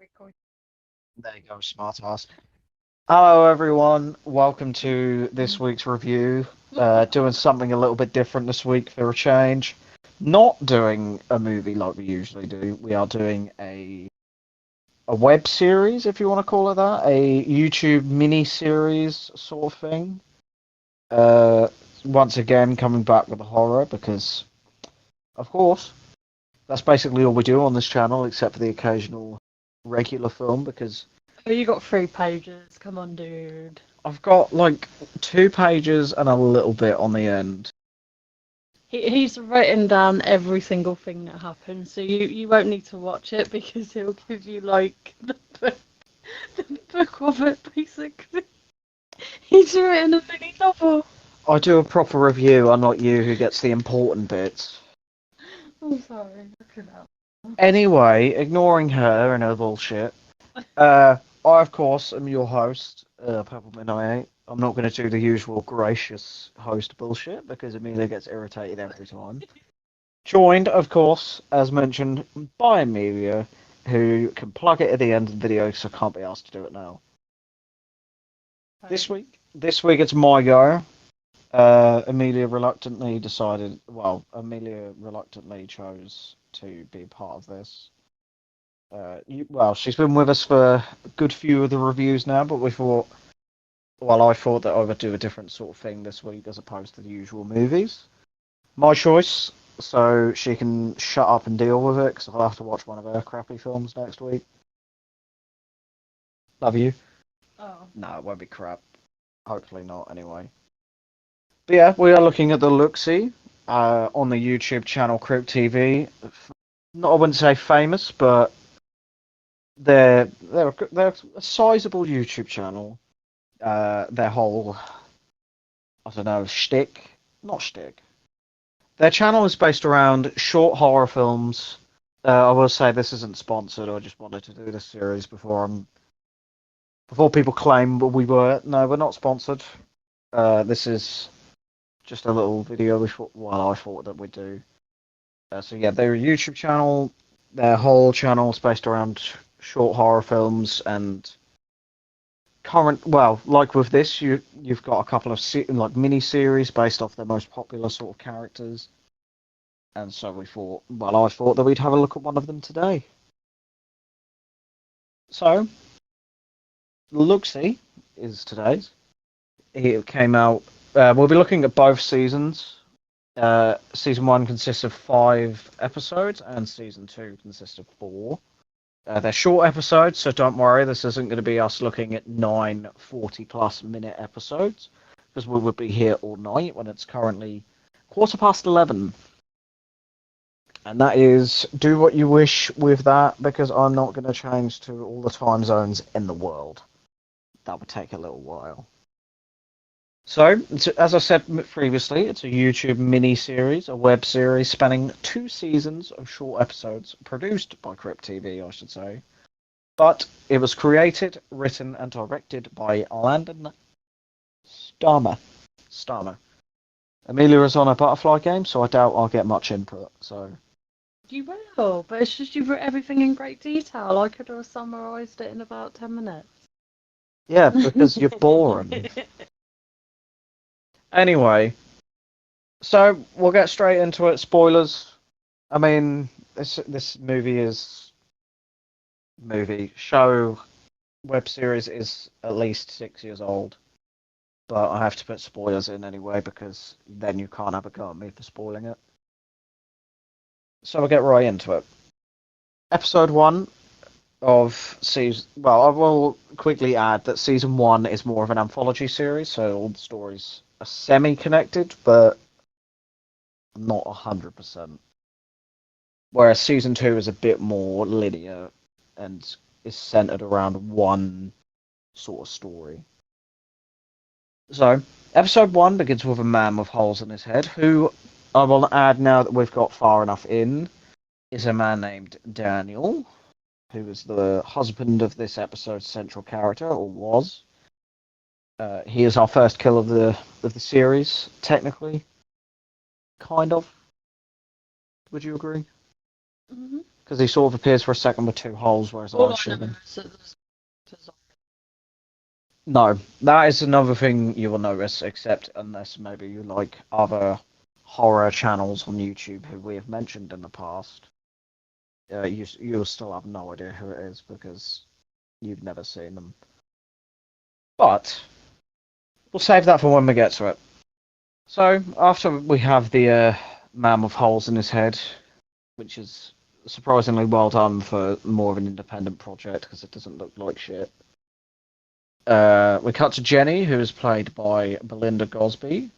Record. There you go, smart ass. Hello, everyone. Welcome to this week's review. Doing something a little bit different this week for a change. Not doing a movie like we usually do. We are doing a web series, if you want to call it that, a YouTube mini series sort of thing. Uh, Once again, coming back with a horror because, of course, that's basically all we do on this channel, except for the occasional regular film because Oh, you got 3 pages. Come on, dude. I've got like 2 pages and a little bit on the end. He's written down every single thing that happened, so you won't need to watch it because he'll give you like the book of it basically. He's written a mini novel. I do a proper review, unlike you who gets the important bits. I'm sorry, look at that. Anyway, ignoring her and her bullshit, I of course am your host, Purple Midnight. I'm not going to do the usual gracious host bullshit because Amelia gets irritated every time. Joined, of course, as mentioned, by Amelia, who can plug it at the end of the video because I can't be asked to do it now. This week it's my go. Amelia reluctantly decided. Well, Amelia reluctantly chose to be part of this. She's been with us for a good few of the reviews now, but we thought. Well, I thought that I would do a different sort of thing this week as opposed to the usual movies. My choice, so she can shut up and deal with it because I'll have to watch one of her crappy films next week. Love you. Oh. No, it won't be crap. Hopefully not, anyway. But yeah, we are looking at the look-see on the YouTube channel Crypt TV. Not, I wouldn't say famous, but they're a sizable YouTube channel. Their whole, I don't know, shtick, not shtick. Their channel is based around short horror films. I will say this isn't sponsored. I just wanted to do this series before people claim we were. No, we're not sponsored. This is just a little video I thought that we'd do. So yeah, their YouTube channel, their whole channel is based around short horror films and like with this, you've got a couple of like mini series based off their most popular sort of characters. And so I thought that we'd have a look at one of them today. So, Look-see is today's. It came out. We'll be looking at both seasons. Season 1 consists of 5 episodes, and season 2 consists of 4. They're short episodes, so don't worry. This isn't going to be us looking at 9 40-plus minute episodes, because we would be here all night when it's currently 11:15. And that is, do what you wish with that, because I'm not going to change to all the time zones in the world. That would take a little while. So, as I said previously, it's a YouTube mini-series, a web series spanning 2 seasons of short episodes, produced by Crypt TV, I should say. But it was created, written, and directed by Landon Starmer. Amelia is on a butterfly game, so I doubt I'll get much input, so... You will, but it's just you've written everything in great detail. I could have summarised it in about 10 minutes. Yeah, because you're boring. Anyway, so we'll get straight into it. Spoilers. I mean, this show web series is at least 6 years old, but I have to put spoilers in anyway because then you can't have a go at me for spoiling it. So we'll get right into it. Episode 1 of season. Well, I will quickly add that season 1 is more of an anthology series, so all the stories are semi-connected, but not 100%. Whereas season 2 is a bit more linear and is centered around one sort of story. So, episode 1 begins with a man with holes in his head, who I will add now that we've got far enough in, is a man named Daniel, who is the husband of this episode's central character, or was. He is our first kill of the series, technically. Kind of. Would you agree? Mm-hmm. because he sort of appears for a second with two holes where his All eyes I should know have been. is that there's No, that is another thing you will notice, except unless maybe you like other horror channels on YouTube who we have mentioned in the past. You'll still have no idea who it is because you've never seen them. But we'll save that for when we get to it. So after we have the man with holes in his head, which is surprisingly well done for more of an independent project because it doesn't look like shit. We cut to Jenny, who is played by Belinda Gosby.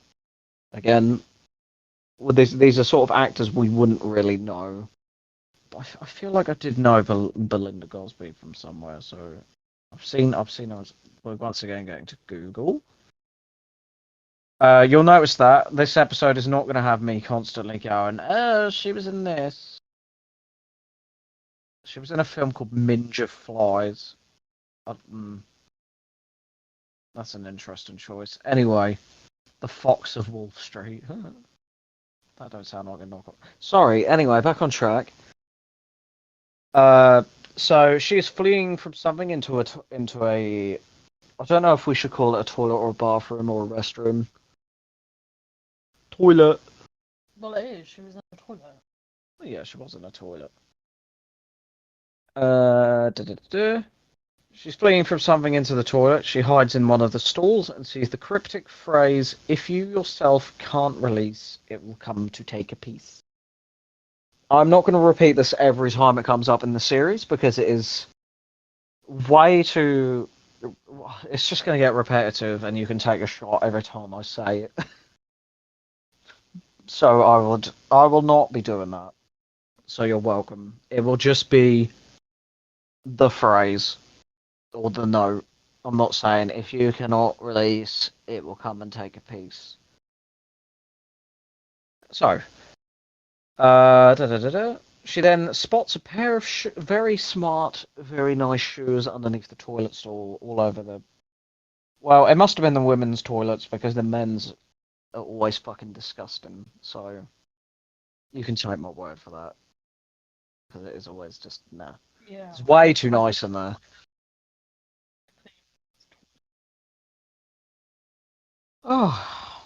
Again, well, these are sort of actors we wouldn't really know. But I feel like I did know Belinda Gosby from somewhere, so I've seen her. We're once again going to Google. You'll notice that this episode is not going to have me constantly going, "Oh, she was in this." She was in a film called Minge of Flies. That's an interesting choice. Anyway, The Fox of Wall Street. That don't sound like a knockoff. Sorry. Anyway, back on track. So she's fleeing from something into a. I don't know if we should call it a toilet or a bathroom or a restroom. Toilet. well, it is. She was in the toilet. Yeah, she was in a toilet. Da, da, da. She's fleeing from something into the toilet. She hides in one of the stalls and sees the cryptic phrase, "If you yourself can't release, it will come to take a piece." I'm not going to repeat this every time it comes up in the series because it is way too. It's just going to get repetitive, and you can take a shot every time I say it. So I will not be doing that. So you're welcome. It will just be the phrase or the note. I'm not saying if you cannot release, it will come and take a piece. So, she then spots a pair of very smart, very nice shoes underneath the toilet stall, all over the. Well, it must have been the women's toilets because the men's are always fucking disgusting. So, you can take my word for that because it is always just nah. Yeah. It's way too nice in there. Oh,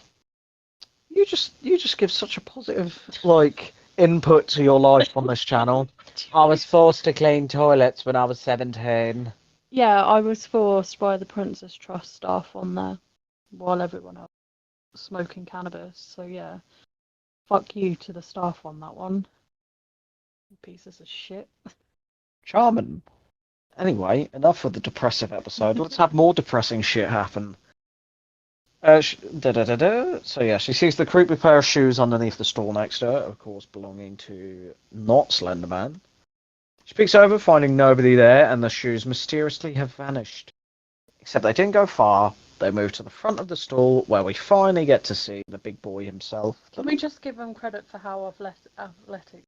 you just give such a positive like input to your life on this channel. I was forced to clean toilets when I was 17. Yeah, I was forced by the Princess Trust staff on there while everyone else was smoking cannabis. So yeah, fuck you to the staff on that one. Pieces of shit. Charming. Anyway, enough of the depressive episode. Let's have more depressing shit happen. So yeah, she sees the creepy pair of shoes underneath the stall next to her, of course belonging to not Slenderman. She peeks over, finding nobody there, and the shoes mysteriously have vanished. Except they didn't go far. They moved to the front of the stall, where we finally get to see the big boy himself. Can we just give him credit for how athletic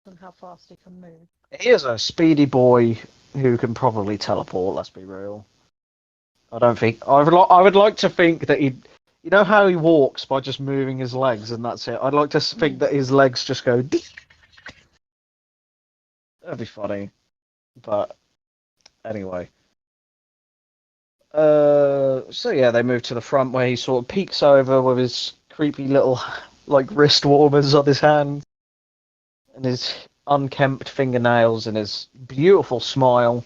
and how fast he can move? He is a speedy boy who can probably teleport, let's be real. I don't think. I would like to think that he. You know how he walks by just moving his legs and that's it? I'd like to think that his legs just go. That'd be funny. But anyway. So yeah, they move to the front where he sort of peeks over with his creepy little, like, wrist warmers on his hand. And his unkempt fingernails and his beautiful smile.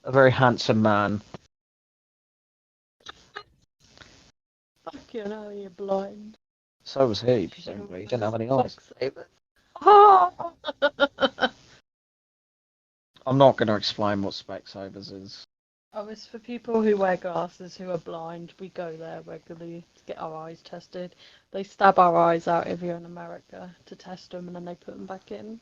A very handsome man. Fucking hell, you're blind. So was he, presumably. He didn't have any eyes. Oh! I'm not going to explain what Specsavers is. Oh, it's for people who wear glasses who are blind. We go there regularly to get our eyes tested. They stab our eyes out if you're in America to test them, and then they put them back in.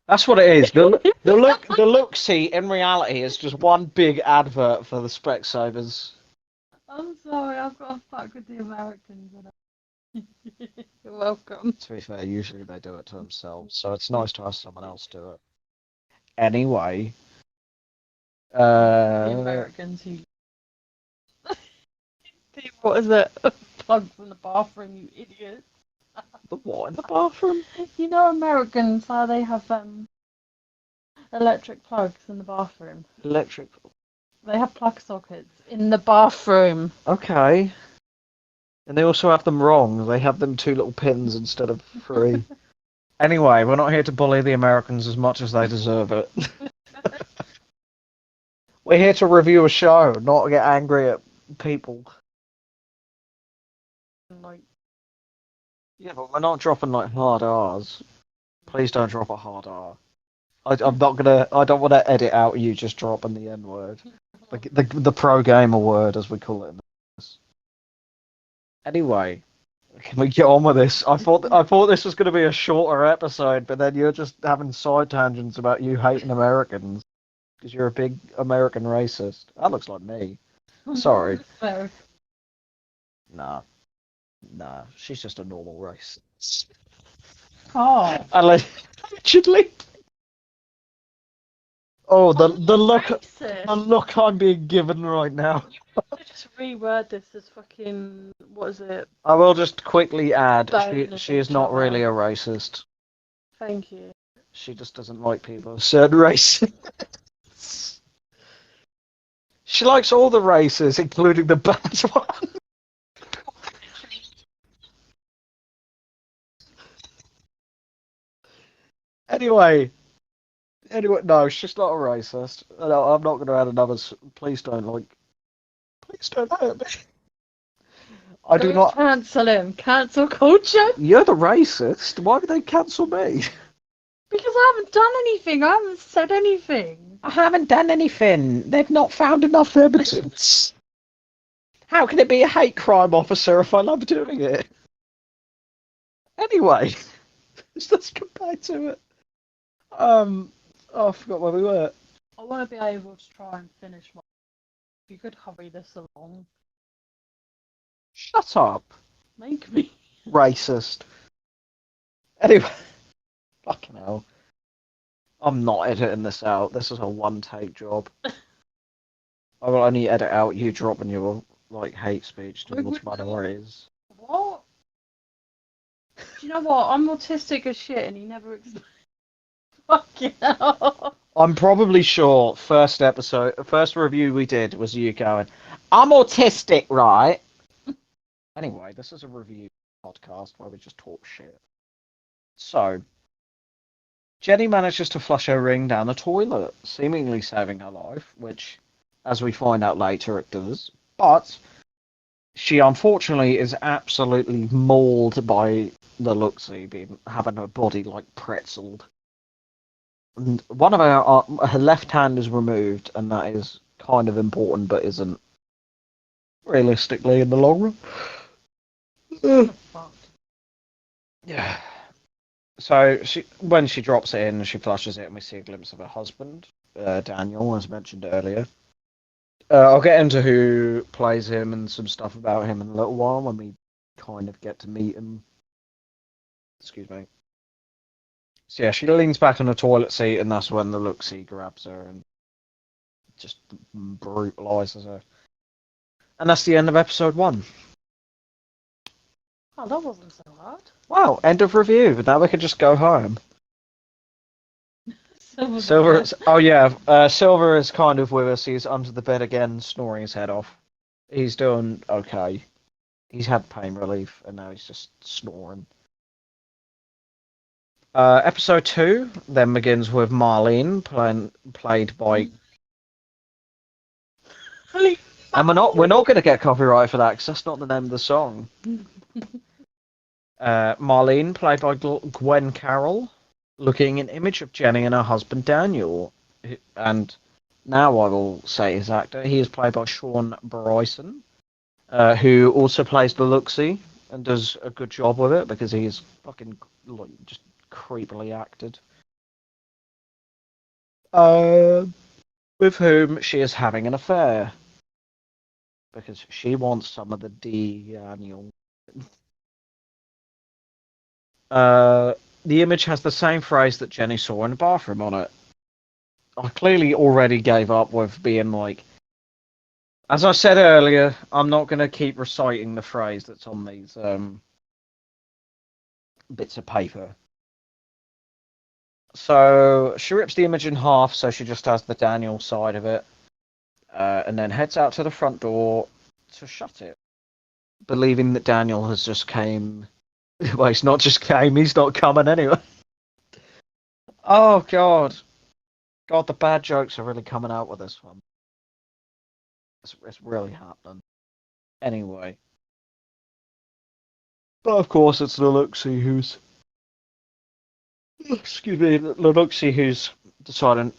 That's what it is. The look see in reality is just one big advert for the Specsavers. I'm sorry, I've got to fuck with the Americans. You're welcome. To be fair, usually they do it to themselves, so it's nice to have someone else do it. Anyway, The Americans who. What is it? Plug from the bathroom, you idiot. The what in the bathroom? You know Americans, how they have electric plugs in the bathroom? Electric. They have plug sockets in the bathroom. Okay. And they also have them wrong. They have them 2 little pins instead of 3. Anyway, we're not here to bully the Americans as much as they deserve it. We're here to review a show, not get angry at people. Like, Yeah, but we're not dropping like hard R's. Please don't drop a hard R. I'm not gonna. I don't want to edit out you just dropping the N word, the pro gamer word as we call it. Anyway, can we get on with this? I thought this was going to be a shorter episode, but then you're just having side tangents about you hating Americans because you're a big American racist. That looks like me. Sorry. so, Nah, nah. She's just a normal racist. oh, Allegedly. Oh, the I'm the not look racist. the look I'm being given right now. Just reword this as fucking, what is it? I will just quickly add, Bone she is each not other. really a racist. Thank you. She just doesn't like people of certain races. She likes all the races, including the bad one. Anyway, no, she's not a racist. No, I'm not going to add another. Please don't Please don't hurt me. I do Don't not. cancel him. Cancel culture. You're the racist. Why would they cancel me? Because I haven't done anything. I haven't said anything. I haven't done anything. They've not found enough evidence. How can it be a hate crime, officer, if I love doing it? Anyway, let's get back to it. Oh, I forgot where we were. I want to be able to try and finish my. If you could hurry this along, Shut up, make me. racist. Anyway, fucking hell. I'm not editing this out. This is a one-take job. I will only edit out you dropping your hate speech towards minorities. What? Do you know what? I'm autistic as shit, and he never explained. Fucking hell. I'm probably sure first review we did was you going, I'm autistic, right? Anyway, this is a review podcast where we just talk shit. So, Jenny manages to flush her ring down the toilet, seemingly saving her life, which, as we find out later, it does. But she unfortunately is absolutely mauled by the Luxie, having her body pretzeled. And one of her left hand is removed, and that is kind of important, but isn't realistically in the long run. Yeah. So when she drops it in, she flushes it, and we see a glimpse of her husband, Daniel, as mentioned earlier. I'll get into who plays him and some stuff about him in a little while when we kind of get to meet him. Excuse me. So yeah, she leans back on the toilet seat, and that's when the Luxie grabs her and just brutalizes her. And that's the end of episode 1. Oh, that wasn't so hard. Wow, end of review. Now we can just go home. Silver. Oh yeah, Silver is kind of with us. He's under the bed again, snoring his head off. He's doing okay. He's had pain relief, and now he's just snoring. Episode 2 then begins with Marlene played by. And we're not going to get copyright for that because that's not the name of the song. Marlene played by Gwen Carroll, looking an image of Jenny and her husband Daniel. And now I will say his actor. He is played by Sean Bryson, who also plays the Luxie and does a good job with it because he is fucking just creepily acted. With whom she is having an affair because she wants some of the Daniel. The image has the same phrase that Jenny saw in the bathroom on it. I clearly already gave up with being as I said earlier, I'm not going to keep reciting the phrase that's on these bits of paper. So she rips the image in half, so she just has the Daniel side of it, and then heads out to the front door to shut it, believing that Daniel has just came. Well, he's not just came; he's not coming anyway. Oh God, the bad jokes are really coming out with this one. It's really happening. Anyway, but of course it's Leluxi who's excuse me, Leluxi who's deciding.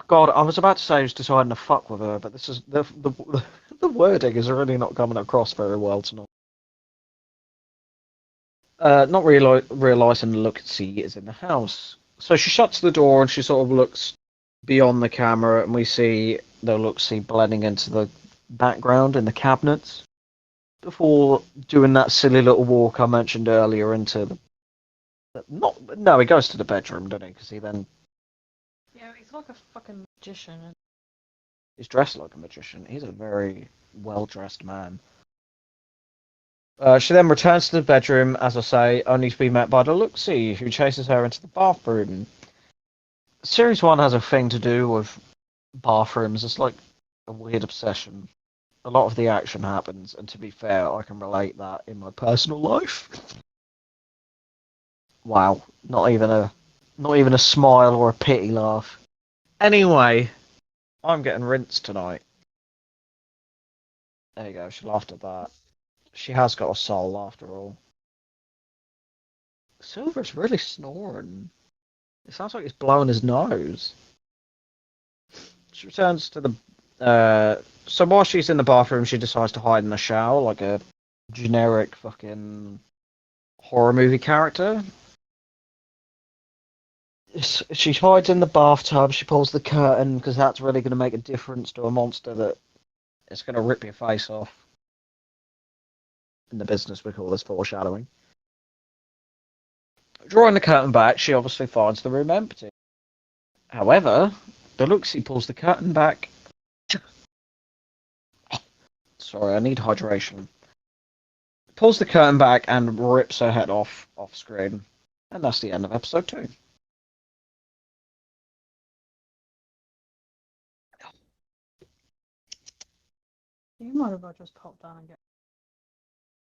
God, I was about to say who's deciding to fuck with her, but this is the wording is really not coming across very well tonight. Not realizing Leluxi is in the house, so she shuts the door and she sort of looks beyond the camera, and we see Leluxi blending into the background in the cabinets before doing that silly little walk I mentioned earlier into the. Not no, he goes to the bedroom, doesn't he? Because he then Yeah, he's like a fucking magician. he's dressed like a magician. He's a very well dressed man. She then returns to the bedroom, as I say, only to be met by Deluxie, who chases her into the bathroom. Series 1 has a thing to do with bathrooms. It's like a weird obsession. A lot of the action happens, and to be fair, I can relate that in my personal life. Wow, not even a smile or a pity laugh. Anyway, I'm getting rinsed tonight. There you go, she laughed at that. She has got a soul after all. Silver's really snoring. It sounds like he's blowing his nose. She returns to the. So while she's in the bathroom, she decides to hide in the shower like a generic fucking horror movie character. She hides in the bathtub. She pulls the curtain because that's really going to make a difference to a monster that is going to rip your face off. In the business, we call this foreshadowing. Drawing the curtain back, she obviously finds the room empty. However, Deluxie pulls the curtain back. Sorry, I need hydration. Pulls the curtain back and rips her head off screen. And that's the end of episode 2. You might as well just pop down and get.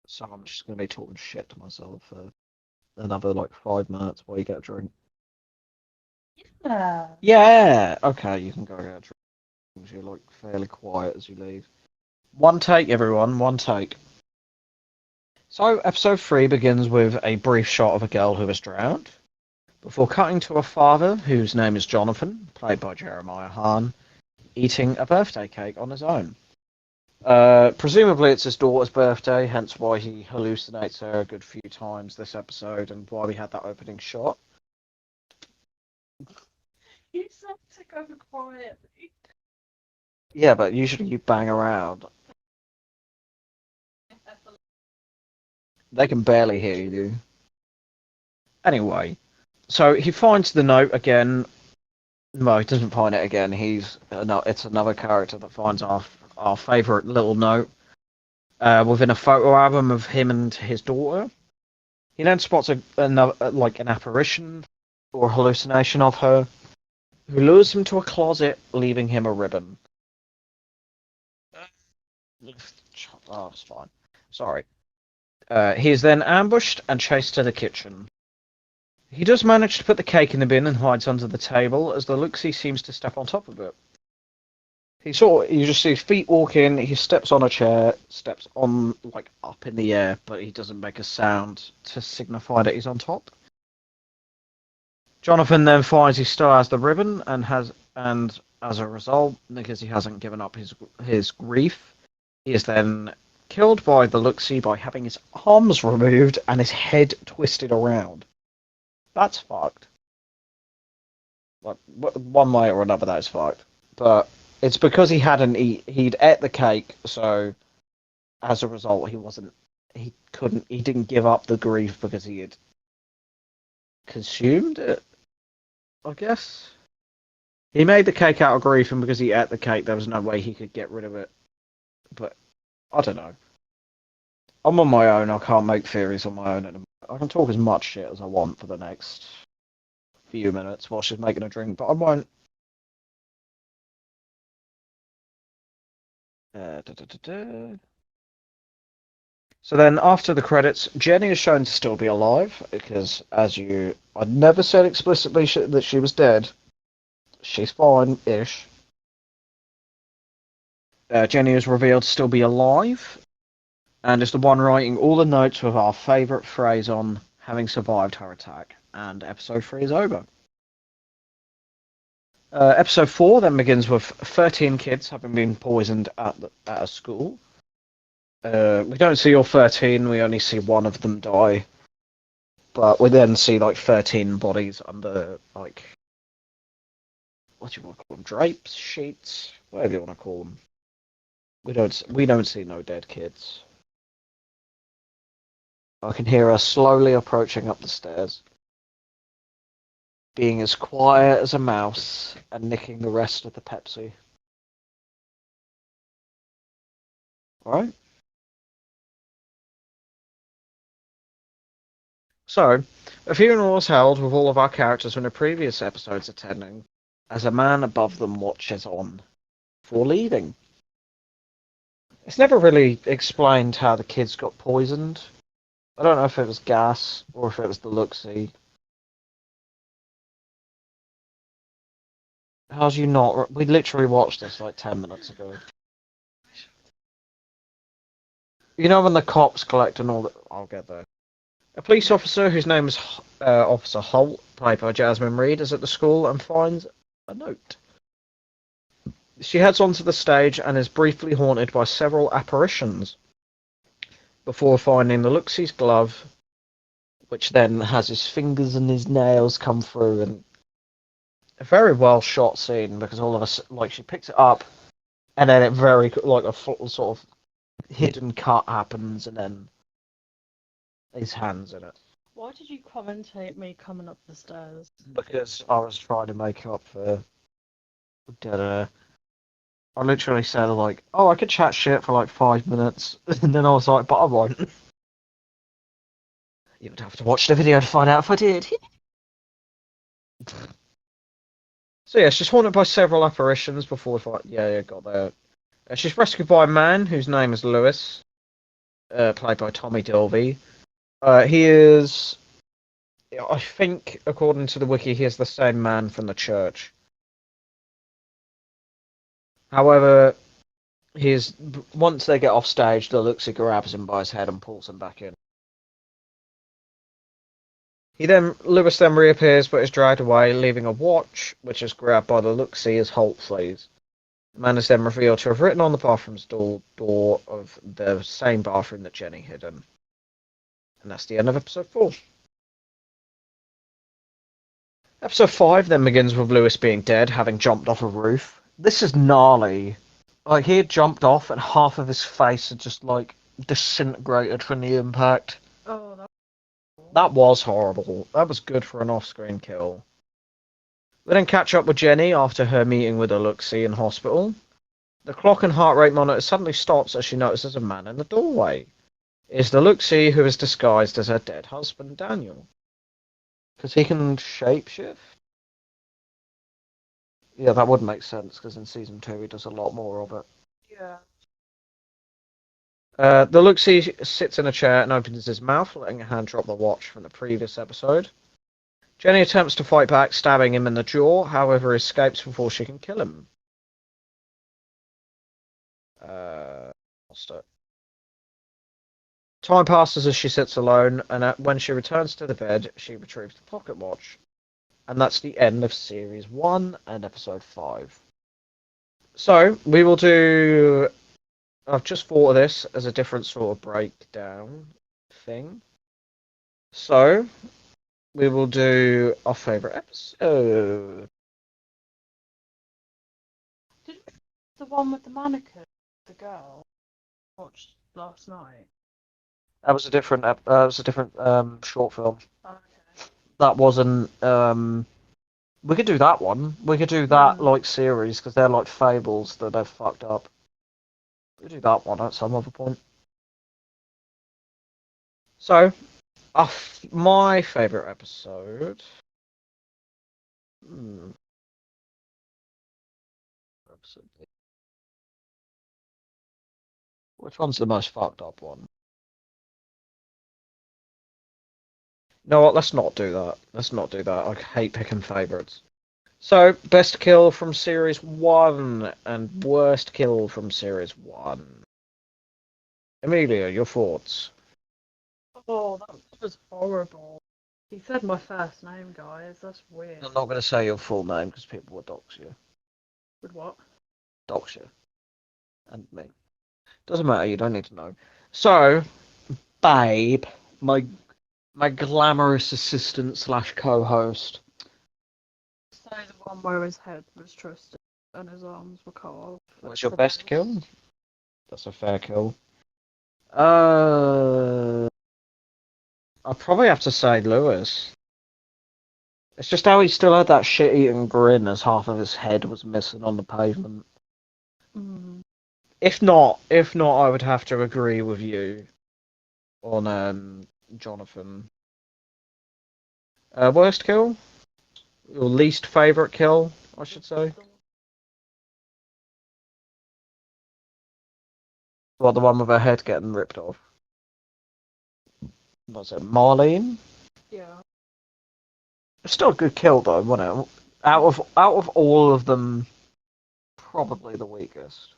So I'm just going to be talking shit to myself for another like 5 minutes while you get a drink. Yeah. Yeah! Okay, you can go get a drink. You're like fairly quiet as you leave. One take, everyone, one take. So, episode 3 begins with a brief shot of a girl who is drowned, before cutting to a father whose name is Jonathan, played by Jeremiah Hahn, eating a birthday cake on his own. Presumably it's his daughter's birthday, hence why he hallucinates her a good few times this episode and why we had that opening shot. You said to go quietly. Yeah, but usually you bang around. They can barely hear you. Anyway, so he finds the note again. Well, he doesn't find it again. It's another character that finds our favourite little note within a photo album of him and his daughter. He then spots another like an apparition or hallucination of her, who lures him to a closet, leaving him a ribbon. Oh, it's fine. Sorry. He is then ambushed and chased to the kitchen. He does manage to put the cake in the bin and hides under the table, as the Luxie seems to step on top of it. You just see his feet walk in, he steps on a chair, steps on, like, up in the air, but he doesn't make a sound to signify that he's on top. Jonathan then finds he still has the ribbon, and as a result, because he hasn't given up his grief, he is then killed by the Luxie by having his arms removed and his head twisted around. That's fucked. Like, one way or another, that is fucked. But it's because he'd ate the cake, so as a result, he didn't give up the grief because he had consumed it, I guess. He made the cake out of grief, and because he ate the cake, there was no way he could get rid of it. But I don't know. I'm on my own. I can't make theories on my own. I can talk as much shit as I want for the next few minutes while she's making a drink, but I won't. Da, da, da, da. So then, after the credits, Jenny is shown to still be alive because, I never said explicitly that she was dead. She's fine-ish. Jenny is revealed to still be alive, and is the one writing all the notes with our favourite phrase on having survived her attack. And episode 3 is over. Episode 4 then begins with 13 kids having been poisoned at a school. We don't see all 13, we only see one of them die. But we then see like 13 bodies under, like, what do you want to call them? Drapes? Sheets? Whatever you want to call them. We don't see no dead kids. I can hear her slowly approaching up the stairs, being as quiet as a mouse and nicking the rest of the Pepsi. Alright? So, a funeral was held with all of our characters from the previous episodes attending, as a man above them watches on before leaving. It's never really explained how the kids got poisoned. I don't know if it was gas or if it was the look-see. How do you not? We literally watched this like 10 minutes ago. You know when the cops collect and all that? I'll get there. A police officer whose name is Officer Holt, played by Jasmine Reed, is at the school and finds a note. She heads onto the stage and is briefly haunted by several apparitions before finding the Luxie's glove, which then has his fingers and his nails come through, and a very well shot scene because all of us, like, she picks it up and then it very, like, a sort of hidden cut happens and then his hands in it. Why did you commentate me coming up the stairs? Because I was trying to make up for. I literally said, like, oh, I could chat shit for like 5 minutes, and then I was like, but I won't. You would have to watch the video to find out if I did. So yeah, she's haunted by several apparitions before we find. Yeah, got there. She's rescued by a man whose name is Lewis, played by Tommy Dilby. He is, I think, according to the wiki, he is the same man from the church. However, once they get off stage, the Luxie grabs him by his head and pulls him back in. Lewis then reappears but is dragged away, leaving a watch, which is grabbed by the Luxie as Holt flees. The man is then revealed to have written on the bathroom's door of the same bathroom that Jenny hid in. And that's the end of episode 4. Episode 5 then begins with Lewis being dead, having jumped off a roof. This is gnarly. Like, he had jumped off and half of his face had just, like, disintegrated from the impact. Oh, that was horrible. That was good for an off-screen kill. We then catch up with Jenny after her meeting with a Luxie in hospital. The clock and heart rate monitor suddenly stops as she notices a man in the doorway. It's the Luxie who is disguised as her dead husband, Daniel. Because he can shapeshift? Yeah, that would make sense, because in Season 2 he does a lot more of it. yeah. The Luxie sits in a chair and opens his mouth, letting a hand drop the watch from the previous episode. Jenny attempts to fight back, stabbing him in the jaw, however escapes before she can kill him. Lost it. Time passes as she sits alone, and when she returns to the bed, she retrieves the pocket watch. And that's the end of Series 1 and Episode 5. So, we will do... I've just thought of this as a different sort of breakdown thing. So, we will do our favourite episode. The one with the mannequin, the girl, watched last night. That was a different short film. Oh, okay. That wasn't... we could do that one. We could do that, like, series, because they're like fables that they've fucked up. We could do that one at some other point. So, my favourite episode. Hmm, which one's the most fucked up one? No, what? Let's not do that. Let's not do that. I hate picking favourites. So, best kill from series one and worst kill from series one. Emilia, your thoughts? Oh, that was horrible. He said my first name, guys. That's weird. I'm not going to say your full name because people will dox you. With what? Dox you. And me. Doesn't matter, you don't need to know. So, Babe, my glamorous assistant slash co-host. So the one where his head was twisted and his arms were cut off. What's your best kill? That's a fair kill. I'll probably have to say Lewis. It's just how he still had that shit-eating grin as half of his head was missing on the pavement. Mm. If not, I would have to agree with you on Jonathan. Worst kill? Your least favourite kill, I should say. Well, the one with her head getting ripped off. Was it Marlene? Yeah. It's still a good kill though, wasn't it? Out of all of them, probably the weakest.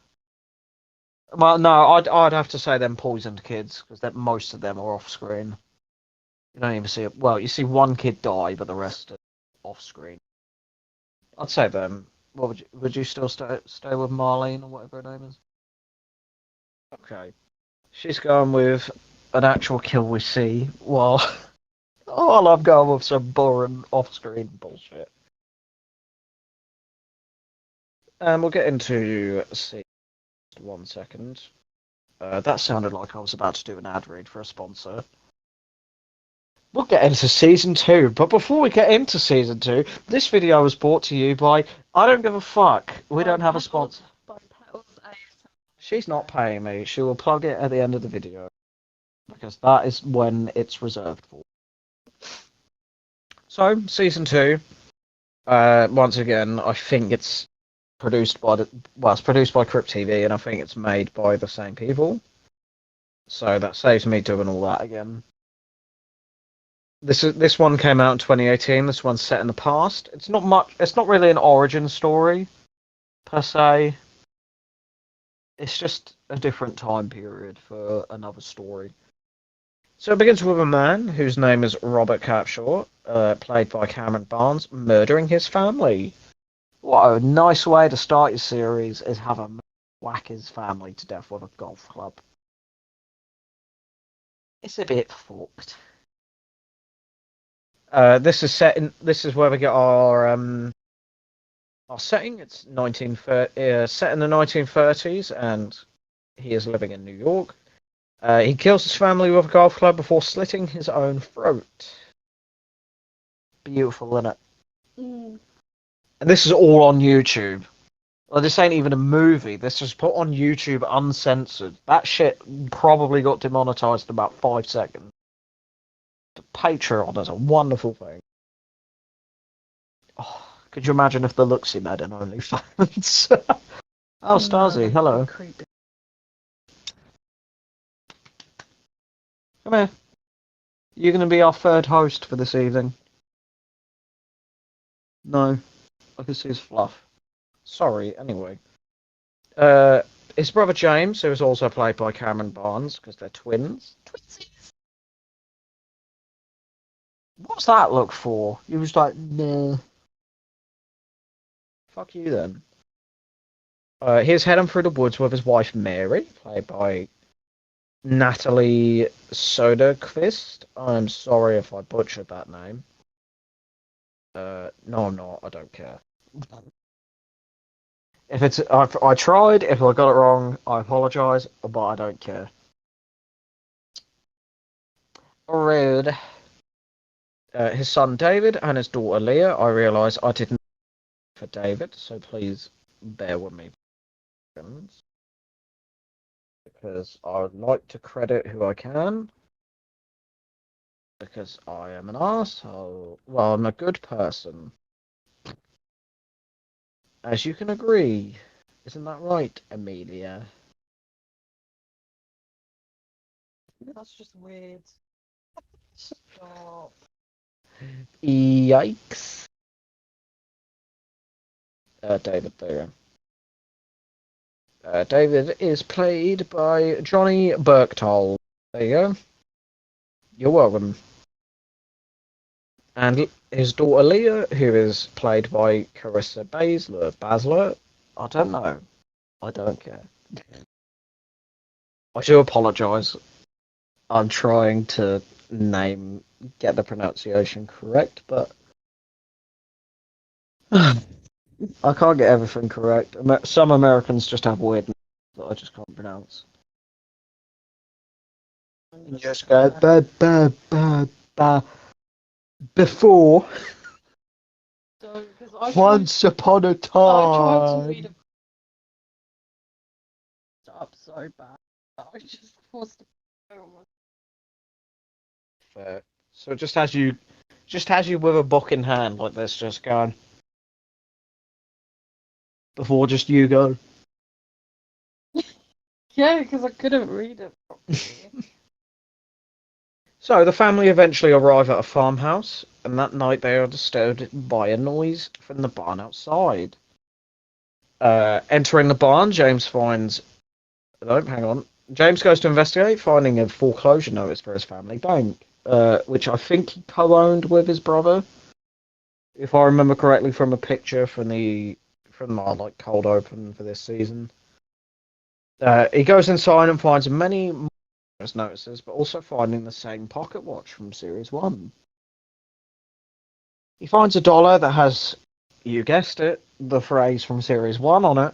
Well, no, I'd have to say them poisoned kids because that most of them are off screen. You don't even see it. Well, you see one kid die, but the rest are off screen. I'd say them. What would you still stay with Marlene or whatever her name is? Okay, she's going with an actual kill we see. Well, oh, I'm going with some boring off screen bullshit. We'll get into see 1 second. That sounded like I was about to do an ad read for a sponsor. We'll get into season two, but before we get into season two, this video was brought to you by I don't give a fuck. We don't have a sponsor. She's not paying me. She will plug it at the end of the video because that is when it's reserved for. So season two. Once again, I think it's produced by it's produced by Crypt TV, and I think it's made by the same people. So that saves me doing all that again. This one came out in 2018. This one's set in the past. It's not much. It's not really an origin story per se. It's just a different time period for another story. So it begins with a man whose name is Robert Capshaw, played by Cameron Barnes, murdering his family. What a nice way to start your series is have a whack his family to death with a golf club. It's a bit fucked. This is set in. This is where we get our setting. It's set in the 1930s, and he is living in New York. He kills his family with a golf club before slitting his own throat. Beautiful, isn't it? Mm. And this is all on YouTube. Well, this ain't even a movie. This was put on YouTube uncensored. That shit probably got demonetized in about 5 seconds. Patreon is a wonderful thing. Oh, could you imagine if the looks he made in OnlyFans? Oh, Stasi, hello. Creepy. Come here. You're going to be our third host for this evening. No, I can see his fluff. Sorry, anyway. His brother James, who is also played by Cameron Barnes, because they're twins. Twinsies. What's that look for? He was like, nah. Fuck you then. He's heading through the woods with his wife Mary, played by Natalie Soderquist. I'm sorry if I butchered that name. No, I'm not. I don't care. If it's, I tried. If I got it wrong, I apologise, but I don't care. Rude. His son David and his daughter Leah. I realise I didn't for David, so please bear with me, because I would like to credit who I can. because I am an arsehole. Well, I'm a good person, as you can agree. Isn't that right, Amelia? That's just weird. Stop. Yikes. David there. David is played by Johnny Burktoll. There you go. You're welcome. And his daughter Leah, who is played by Carissa Basler. I don't know. I don't care. I do apologise. I'm trying to get the pronunciation correct, but I can't get everything correct. Some Americans just have weird names that I just can't pronounce. You just go before. So, because I tried, Once upon a I tried to read time. it up so bad that I just forced it. Fair. So just as you with a book in hand like this, just going before just you go. Yeah, because I couldn't read it properly. So the family eventually arrive at a farmhouse, and that night they are disturbed by a noise from the barn outside. Entering the barn, James finds. No, hang on. James goes to investigate, finding a foreclosure notice for his family bank, which I think he co-owned with his brother, if I remember correctly from a picture from our like cold open for this season. He goes inside and finds many notices, but also finding the same pocket watch from Series 1. He finds a dollar that has, you guessed it, the phrase from Series 1 on it,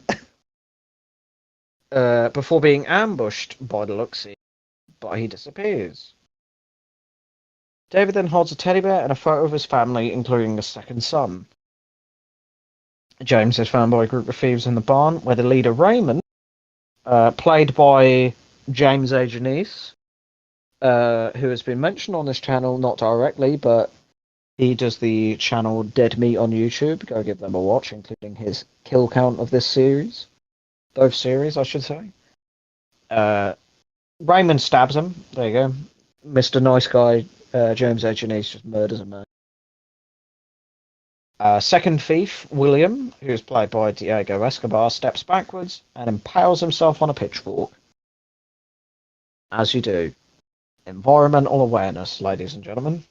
before being ambushed by the Luxie, but he disappears. David then holds a teddy bear and a photo of his family, including a second son. James is found by a group of thieves in the barn, where the leader Raymond, played by James A. Janice, who has been mentioned on this channel, not directly, but he does the channel Dead Meat on YouTube. Go give them a watch, including his kill count of this series. Both series, I should say. Raymond stabs him. There you go. Mr. Nice Guy, James A. Janice, just murders a man. Second thief, William, who is played by Diego Escobar, steps backwards and impales himself on a pitchfork. As you do. Environmental awareness, ladies and gentlemen.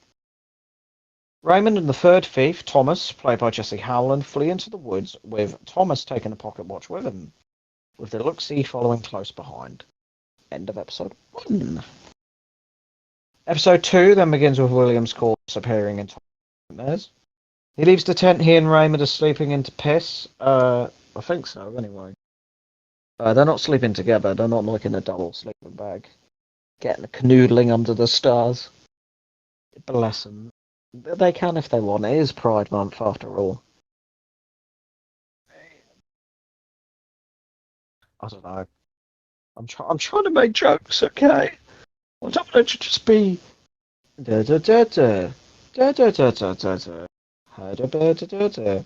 Raymond and the third thief, Thomas, played by Jesse Howland, flee into the woods, with Thomas taking the pocket watch with him, with the Luxie following close behind. End of episode 1. Episode 2 then begins with William's corpse appearing in nightmares. He leaves the tent he and Raymond are sleeping in to piss. I think so, anyway. They're not sleeping together, they're not like in a double sleeping bag. Getting canoodling under the stars. Bless them. They can if they want. It is Pride Month after all. I don't know. I'm trying to make jokes, okay? I don't want it to just be da da da da da da da da da da da da da da da.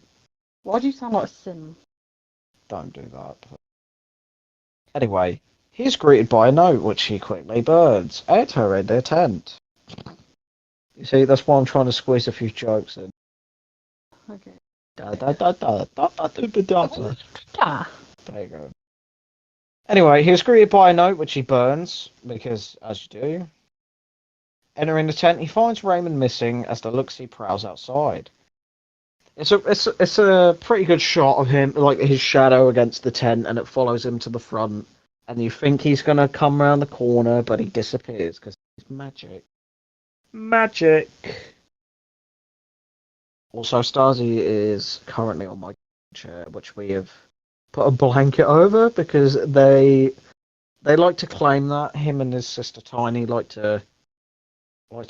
Why do you sound like a sim? Don't do that. Anyway, he's greeted by a note which he quickly burns. Enter in their tent. You see, that's why I'm trying to squeeze a few jokes in. Okay. Da da da da da da da da da. Yeah. There you go. Anyway, he was greeted by a note which he burns, because as you do. Entering the tent, he finds Raymond missing as the Luxie prowls outside. It's a pretty good shot of him, like his shadow against the tent, and it follows him to the front. And you think he's gonna come around the corner, but he disappears because he's magic. Magic. Also, Stasi is currently on my chair, which we have put a blanket over because they like to claim that him and his sister Tiny like to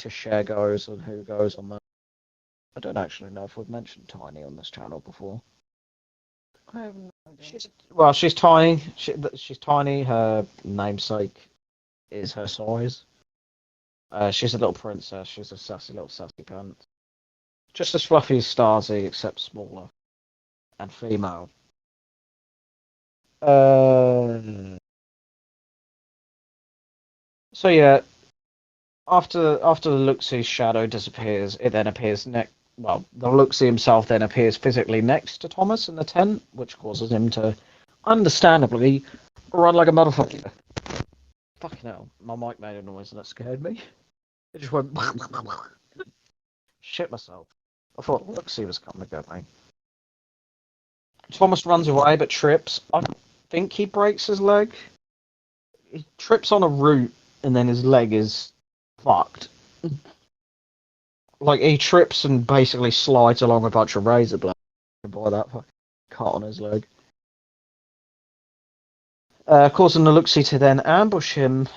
share goes on who goes on that. I don't actually know if we've mentioned Tiny on this channel before. I have no idea. She's tiny. She's tiny. Her namesake is her size. She's a little princess. She's a sassy little sassy pants. Just as fluffy as Starzy, except smaller and female. Uh, so yeah, after the Luxie's shadow disappears, it then appears next. Well, the Luxie himself then appears physically next to Thomas in the tent, which causes him to, understandably, run like a motherfucker. Fucking hell, my mic made a noise and that scared me. It just went. Shit myself. I thought Luxie was coming to get me. Thomas runs away but trips. I think he breaks his leg. He trips on a root and then his leg is fucked. Like, he trips and basically slides along a bunch of razor blades by that fucking cut on his leg. Causing the Luxie to then ambush him.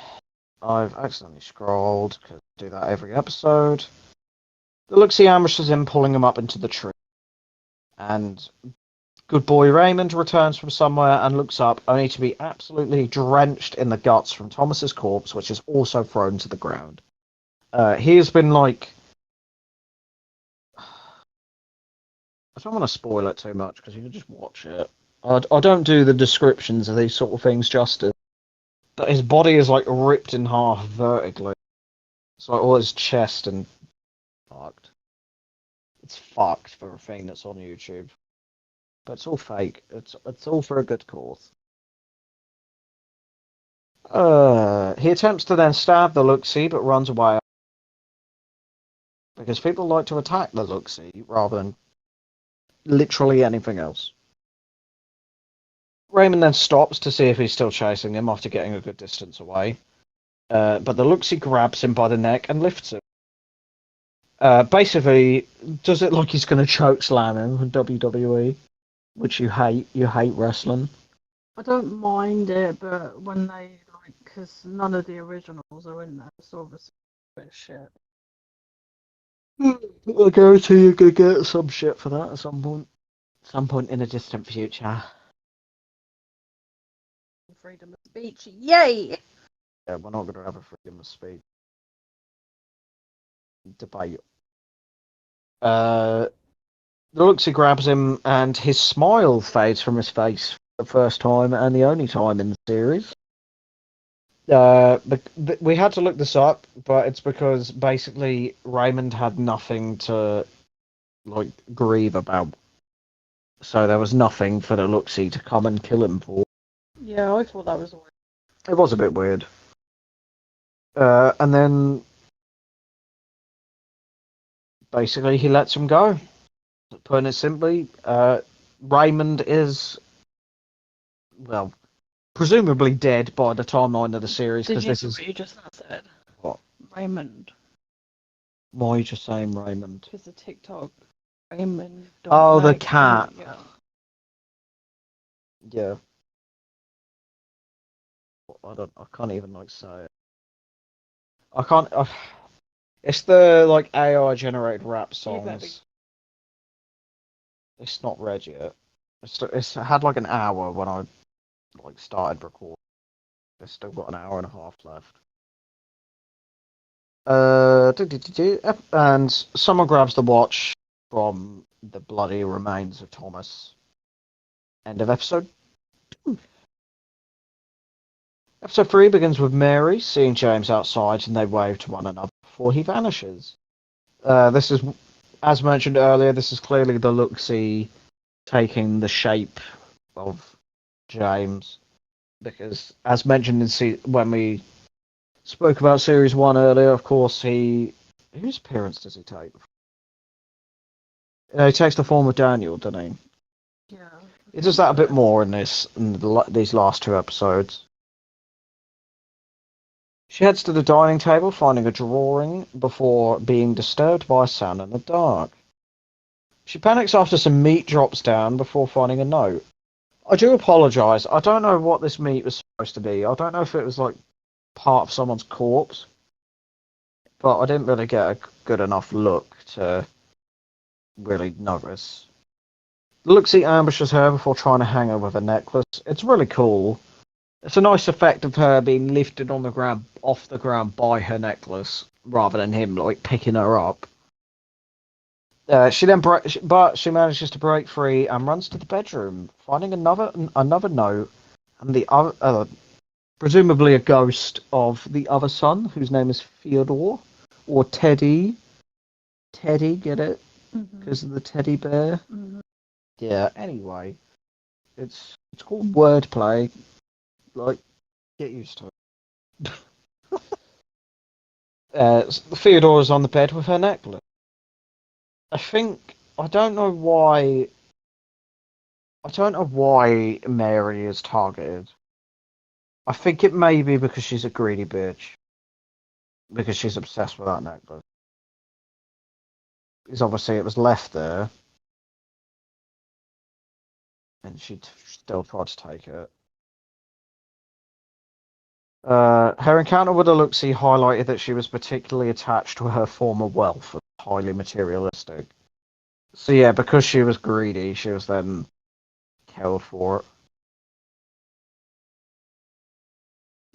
I've accidentally scrolled, because I do that every episode. The Luxie ambushes him, pulling him up into the tree. And good boy Raymond returns from somewhere and looks up, only to be absolutely drenched in the guts from Thomas's corpse, which is also thrown to the ground. He has been like... I don't want to spoil it too much, because you can just watch it. I don't do the descriptions of these sort of things justice. But his body is like ripped in half vertically. It's like all his chest and fucked. It's fucked for a thing that's on YouTube. But it's all fake. It's all for a good cause. He attempts to then stab the Luxie, but runs away. Because people like to attack the Luxie rather than literally anything else. Raymond then stops to see if he's still chasing him after getting a good distance away. But the Luxie grabs him by the neck and lifts him. Basically, does it like he's going to choke slam him from WWE, which you hate. You hate wrestling. I don't mind it, but when they because none of the originals are in there, so obviously a bit of shit. I guarantee you're going to get some shit for that at some point. Some point in a distant future. Freedom of speech, yay! Yeah, we're not going to have a freedom of speech debate. The Luxie grabs him, and his smile fades from his face for the first time and the only time in the series. We had to look this up, but it's because basically Raymond had nothing to like grieve about, so there was nothing for the Luxie to come and kill him for. Yeah, I thought that was weird. It was a bit weird. And then basically he lets him go. Putting it simply, Raymond is, well, presumably dead by the timeline of the series, because this is... what you just said? What? Raymond. Why are you just saying Raymond? Because the TikTok Raymond. Oh, the cat. Yeah. Yeah. I can't even like say it. I can't. It's the like AI generated rap songs. It's not read yet. It's had like an hour when I like started recording. It's still got an hour and a half left. And someone grabs the watch from the bloody remains of Thomas. End of episode 2. Episode 3 begins with Mary seeing James outside, and they wave to one another before he vanishes. This is, as mentioned earlier, this is clearly the Luxie taking the shape of James, because, as mentioned in when we spoke about Series 1 earlier, of course, whose appearance does he take? He takes the form of Daniel, doesn't he? Yeah. He does that a bit more in these last 2 episodes. She heads to the dining table, finding a drawing before being disturbed by a sound in the dark. She panics after some meat drops down before finding a note. I do apologise. I don't know what this meat was supposed to be. I don't know if it was like part of someone's corpse, but I didn't really get a good enough look to really notice. Luxie ambushes her before trying to hang her with a necklace. It's really cool. It's a nice effect of her being lifted on the ground, off the ground by her necklace, rather than him like picking her up. She then, but she manages to break free and runs to the bedroom, finding another note, and the other, presumably a ghost of the other son, whose name is Theodore or Teddy. Teddy, get it? Because of the teddy bear. Yeah. Anyway, it's called wordplay. Like, get used to it. Theodore is on the bed with her necklace. I don't know why. I don't know why Mary is targeted. I think it may be because she's a greedy bitch. Because she's obsessed with that necklace. Because obviously it was left there, and she still tried to take it. Her encounter with Aluxi highlighted that she was particularly attached to her former wealth and highly materialistic. So yeah, because she was greedy, she was then killed for it.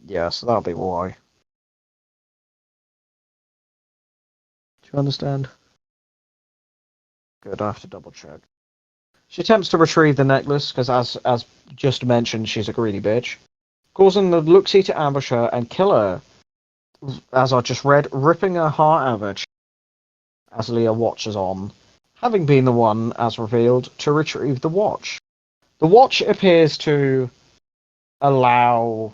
Yeah, so that'll be why. Do you understand? Good, I have to double check. She attempts to retrieve the necklace because, as just mentioned, she's a greedy bitch, causing the Luxie to ambush her and kill her. As I just read, ripping her heart out of her chest as Leah watches on, having been the one, as revealed, to retrieve the watch. The watch appears to allow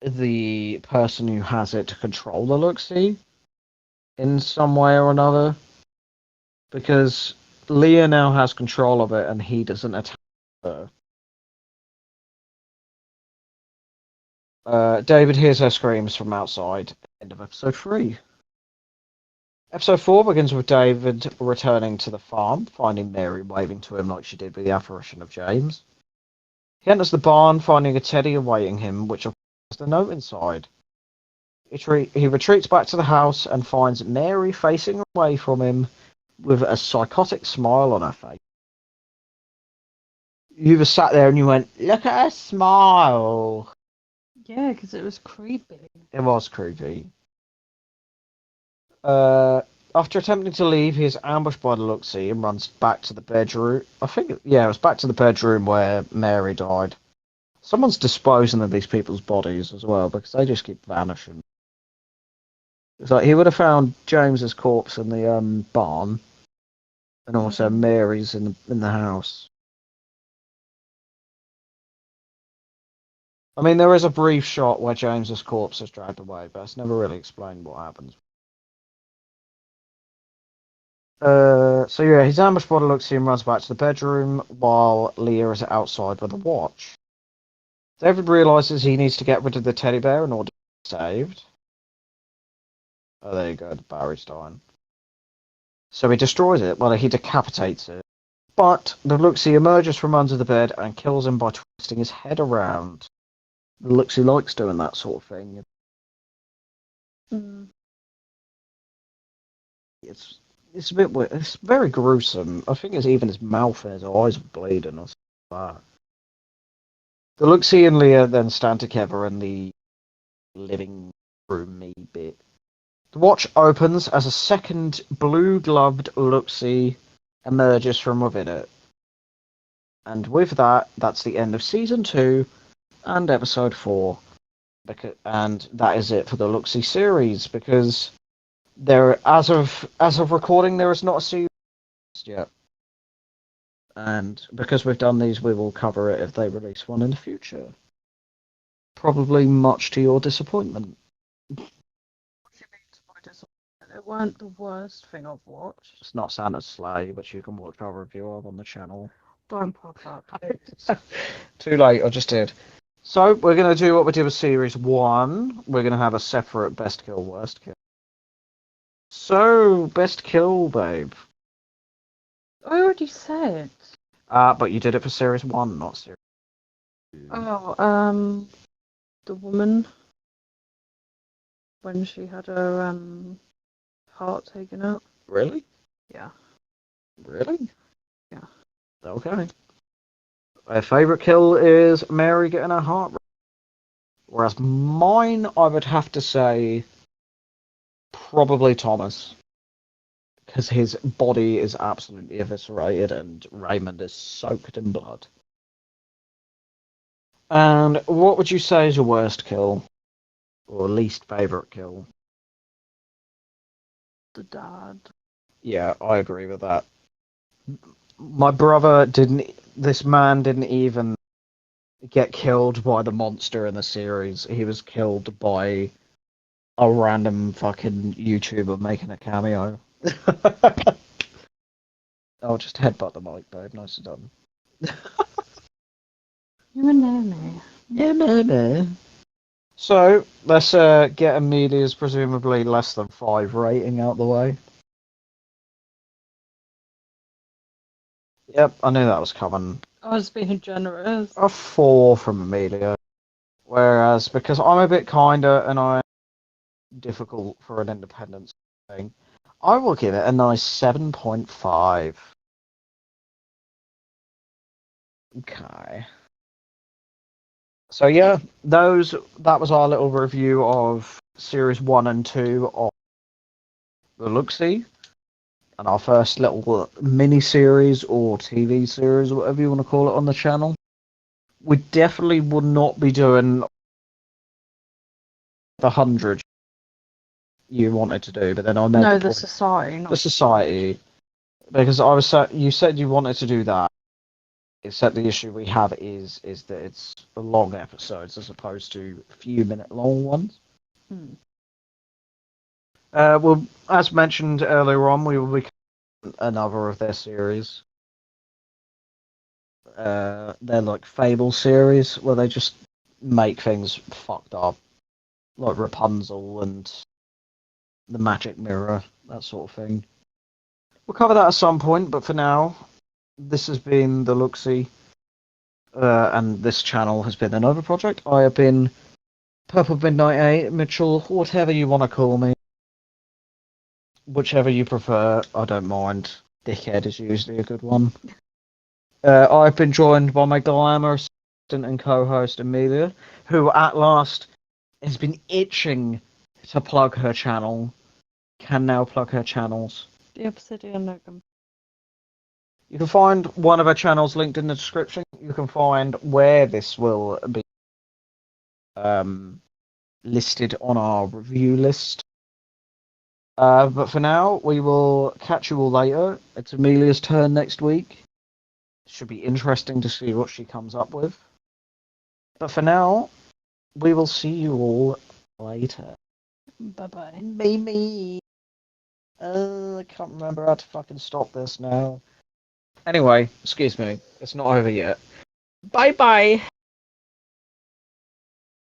the person who has it to control the Luxie in some way or another, because Leah now has control of it and he doesn't attack her. David hears her screams from outside. End of episode 3. Episode 4 begins with David returning to the farm, finding Mary waving to him like she did with the apparition of James. He enters the barn, finding a teddy awaiting him, which has the note inside. He retreats back to the house and finds Mary facing away from him with a psychotic smile on her face. You just sat there and you went, "Look at her smile." Yeah, because it was creepy. It was creepy. After attempting to leave, he is ambushed by the Luxie and runs back to the bedroom. It was back to the bedroom where Mary died. Someone's disposing of these people's bodies as well, because they just keep vanishing. It's like he would have found James's corpse in the barn, and also Mary's in the house. I mean, there is a brief shot where James's corpse is dragged away, but it's never really explained what happens. So yeah, he's ambushed by the Luxie and runs back to the bedroom while Leah is outside with a watch. David realizes he needs to get rid of the teddy bear in order to be saved. Oh, there you go, the Barry's dying. So he destroys it. Well, he decapitates it. But the Luxie emerges from under the bed and kills him by twisting his head around. The Luxie likes doing that sort of thing. It's a bit weird. It's very gruesome. I think it's even his mouth and his eyes are bleeding or something like that. The Luxie and Leah then stand together in the living room bit. The watch opens as a second blue-gloved Luxie emerges from within it. And with that, that's the end of Season 2 and Episode 4. And that is it for the Luxie series, because as of recording, there is not a series yet. And because we've done these, we will cover it if they release one in the future. Probably much to your disappointment. What do you mean to my disappointment? It weren't the worst thing I've watched. It's not Santa's Sleigh, but you can watch our review of on the channel. Don't pop that, please. Too late, I just did. So, we're going to do what we did with Series 1. We're going to have a separate Best Kill, Worst Kill. So, Best Kill, babe. I already said. But you did it for Series 1, not Series 2. Oh, the woman. When she had her, heart taken out. Really? Yeah. Really? Yeah. Okay. My favourite kill is Mary getting her heart Whereas mine, I would have to say, probably Thomas. Because his body is absolutely eviscerated and Raymond is soaked in blood. And what would you say is your worst kill? Or least favourite kill? The dad. Yeah, I agree with that. My brother didn't. This man didn't even get killed by the monster in the series. He was killed by a random fucking YouTuber making a cameo. I'll just headbutt the mic, babe. Nice and done. Yeah, maybe. So let's get Amelia's presumably less than 5 rating out the way. Yep, I knew that was coming. I was being generous. A 4 from Amelia. Whereas because I'm a bit kinder and I'm difficult for an independent thing, I will give it a nice 7.5. Okay. So yeah, that was our little review of series 1 and 2 of the Looksee, and our first little mini series or TV series or whatever you want to call it on the channel. We definitely would not be doing the 100 you wanted to do, but then I made No, the the point. society. Not The society, because you said you wanted to do that. Except the issue we have is that it's long episodes as opposed to a few minute long ones. Well, as mentioned earlier on, we will be another of their series. They're like Fable series where they just make things fucked up, like Rapunzel and the Magic Mirror, that sort of thing. We'll cover that at some point, but for now, this has been the Looksee, and this channel has been another project. I have been Purple Midnight 8, Mitchell, whatever you want to call me. Whichever you prefer, I don't mind. Dickhead is usually a good one. I've been joined by my glamorous assistant and co-host Amelia, who at last has been itching to plug her channel. Can now plug her channels. the Obsidian Nook. You can find one of her channels linked in the description. You can find where this will be listed on our review list. But for now, we will catch you all later. It's Amelia's turn next week. Should be interesting to see what she comes up with. But for now, we will see you all later. Bye-bye. Maybe. I can't remember how to fucking stop this now. Anyway, excuse me. It's not over yet. Bye bye.